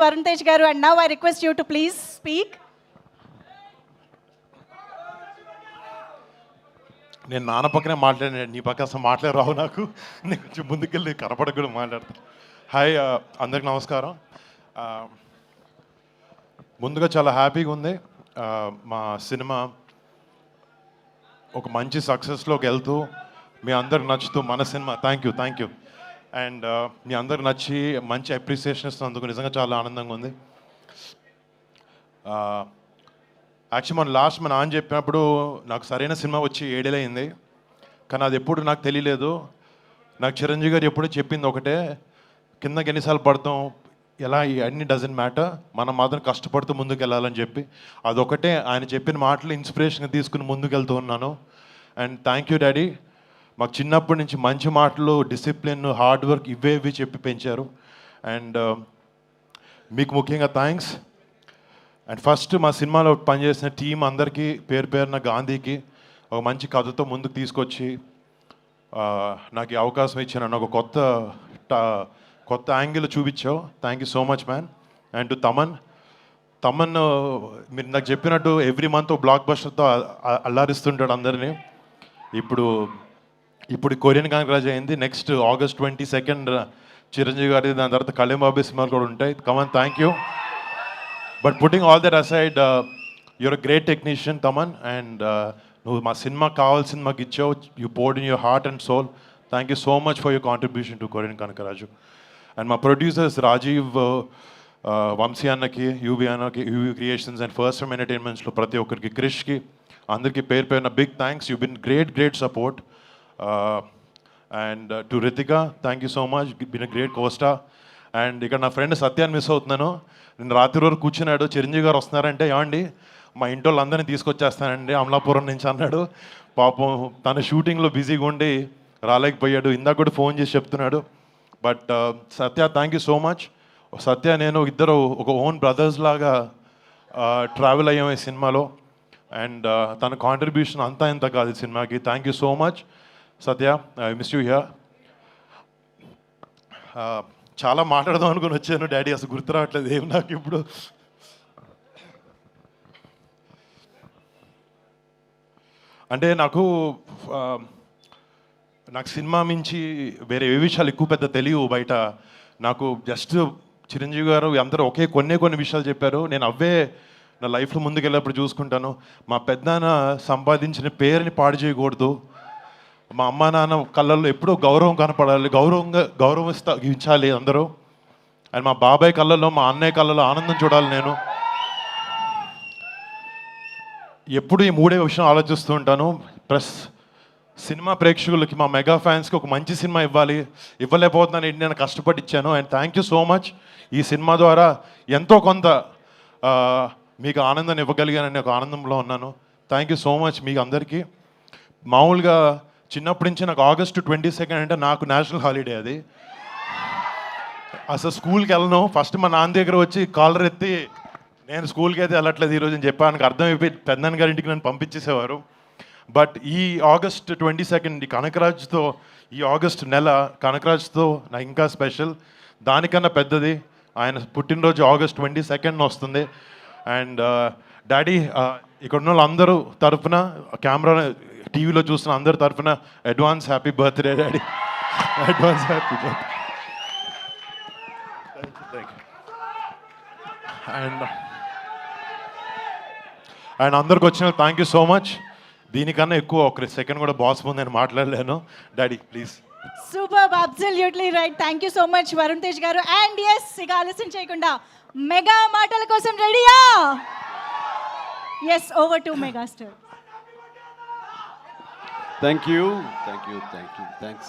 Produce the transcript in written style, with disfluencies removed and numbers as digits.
Varun Tej garu, and now I request you to please speak. నేను నాన్న పక్కనే మాట్లాడాను, నీ పక్క అసలు మాట్లాడి రావు నాకు. నేను కొంచెం ముందుకెళ్ళి కనపడక కూడా మాట్లాడతాను. హాయ్, అందరికి నమస్కారం. ముందుగా చాలా హ్యాపీగా ఉంది. మా సినిమా ఒక మంచి సక్సెస్లోకి వెళ్తూ మీ అందరికి నచ్చుతూ మన సినిమా థ్యాంక్ యూ అండ్ మీ అందరికి నచ్చి మంచి అప్రిసియేషన్ ఇస్తున్నందుకు నిజంగా చాలా ఆనందంగా ఉంది. యాక్చువల్లీ మన లాస్ట్ మా నాన్న చెప్పినప్పుడు నాకు సరైన సినిమా వచ్చి 7 ఏళ్ళు అయింది, కానీ అది ఎప్పుడు నాకు తెలియలేదు. నాకు చిరంజీవి గారు ఎప్పుడూ చెప్పింది ఒకటే, కిందకి ఎన్నిసార్లు పడతాం ఎలా అన్ని డజంట్ మ్యాటర్, మనం మాత్రం కష్టపడుతూ ముందుకు వెళ్ళాలని చెప్పి అదొకటే ఆయన చెప్పిన మాటలు ఇన్స్పిరేషన్గా తీసుకుని ముందుకు వెళ్తూ ఉన్నాను. అండ్ థ్యాంక్ యూ డాడీ, మాకు చిన్నప్పటి నుంచి మంచి మాటలు, డిసిప్లిన్, హార్డ్ వర్క్ ఇవి చెప్పి పెంచారు. అండ్ మీకు ముఖ్యంగా థ్యాంక్స్. అండ్ ఫస్ట్ మా సినిమాలో పనిచేసిన టీం అందరికీ పేరు పేరున, గాంధీకి ఒక మంచి కథతో ముందుకు తీసుకొచ్చి నాకు ఈ అవకాశం ఇచ్చాను, ఒక కొత్త యాంగిల్ చూపించావు. Thank you so much man. And to Thaman మీరు నాకు చెప్పినట్టు ఎవ్రీ మంత్ బ్లాక్ బస్టర్తో అల్లారిస్తుంటాడు అందరినీ. ఇప్పుడు కొరియన్ కాంగ్రాజ్ అయింది, నెక్స్ట్ August 22 చిరంజీవి గారి, దాని తర్వాత కళ్యాణ్ బాబు సినిమాలు కూడా ఉంటాయి. Come on, thank you. But putting all that aside, you're a great technician Thaman. And నువ్వు మా సినిమాకి కావాల్సింది మాకు ఇచ్చావు. You poured in your heart and soul. Thank you so much for your contribution to Korean Kanakaraju. And మా ప్రొడ్యూసర్స్ రాజీవ్, వంశీ అన్నకి, యూవి అన్నకి, UV Creations and first time ఎంటర్టైన్మెంట్స్లో ప్రతి ఒక్కరికి, క్రిష్కి, అందరికీ పేరు పేరున big thanks. You been great support. And to Ritika, thank you so much, been a great costar. And ఇక్కడ నా ఫ్రెండ్ సత్యాన్ని మిస్ అవుతున్నాను. నేను రాత్రి వరకు కూర్చున్నాడు, చిరంజీవి గారు వస్తున్నారంటే ఏమండి మా ఇంటి వాళ్ళందరినీ తీసుకొచ్చేస్తానండి అమలాపురం నుంచి అన్నాడు. పాపం తన షూటింగ్లో బిజీగా ఉండి రాలేకపోయాడు. ఇందాక కూడా ఫోన్ చేసి చెప్తున్నాడు. But Satya, thank you so much. Satya నేను ఇద్దరు ఒక ఓన్ బ్రదర్స్ లాగా ట్రావెల్ అయ్యాం ఈ సినిమాలో. అండ్ తన కాంట్రిబ్యూషన్ అంతా ఇంత కాదు ఈ సినిమాకి. Thank you so much Satya, I miss you here. చాలా మాట్లాడదాం అనుకుని వచ్చాను డాడీ, అసలు గుర్తు రావట్లేదు ఏం నాకు ఇప్పుడు. అంటే నాకు సినిమా మించి వేరే ఏ విషయాలు ఎక్కువ పెద్ద తెలియవు బయట. నాకు జస్ట్ చిరంజీవి గారు అందరూ కొన్ని విషయాలు చెప్పారు. నేను అవే నా లైఫ్లో ముందుకెళ్ళినప్పుడు చూసుకుంటాను. మా పెద్దనాన్న సంపాదించిన పేరుని పాడు చేయకూడదు, మా అమ్మ నాన్న కళ్ళల్లో ఎప్పుడూ గౌరవం కనపడాలి, గౌరవించాలి అందరూ. అండ్ మా బాబాయ్ కళ్ళల్లో, మా అన్నయ్య కళ్ళల్లో ఆనందం చూడాలి. నేను ఎప్పుడు ఈ 3 విషయం ఆలోచిస్తూ ఉంటాను. ప్లస్ సినిమా ప్రేక్షకులకి, మా మెగా ఫ్యాన్స్కి ఒక మంచి సినిమా ఇవ్వలేకపోతున్నాను ఏంటి, నేను కష్టపడి ఇచ్చాను. And thank you so much. ఈ సినిమా ద్వారా ఎంతో కొంత మీకు ఆనందాన్ని ఇవ్వగలిగానని ఒక ఆనందంలో ఉన్నాను. థ్యాంక్ యూ సో మచ్ మీకు అందరికీ. మామూలుగా చిన్నప్పటి నుంచి నాకు August 22 అంటే నాకు నేషనల్ హాలిడే. అది అసలు స్కూల్కి వెళ్ళను. ఫస్ట్ మా నాన్న దగ్గర వచ్చి కాలర్ ఎత్తి నేను స్కూల్కి అయితే వెళ్ళట్లేదు ఈరోజు అని చెప్పాను. అర్థమైపోయి పెద్దనాన్న గారి ఇంటికి నన్ను పంపించేసేవారు. బట్ ఈ August 22 కనకరాజ్తో, ఈ ఆగస్ట్ నెల కనకరాజ్తో నాకు ఇంకా స్పెషల్. దానికన్నా పెద్దది ఆయన పుట్టినరోజు August 22 వస్తుంది. అండ్ డాడీ, ఇక్కడ ఉన్న వాళ్ళందరూ తరఫున, కెమెరా టీవీలో చూస్తున్న అందరి తరఫున advance happy birthday daddy, advance happy birthday. And అందరికి వచ్చిన థ్యాంక్ యూ సో మచ్. దీనికన్నా ఎక్కువ ఒక సెకండ్ కూడా బాస్ ముందు నేను మాట్లాడలేను. Daddy please. Super, absolutely right. Thank you so much Varun Tej garu. And yes, ఇక ఆలస్యం చేయకుండా మెగా మాటల కోసం రెడీయా? Yes, over to megastar. Thank you. Thanks.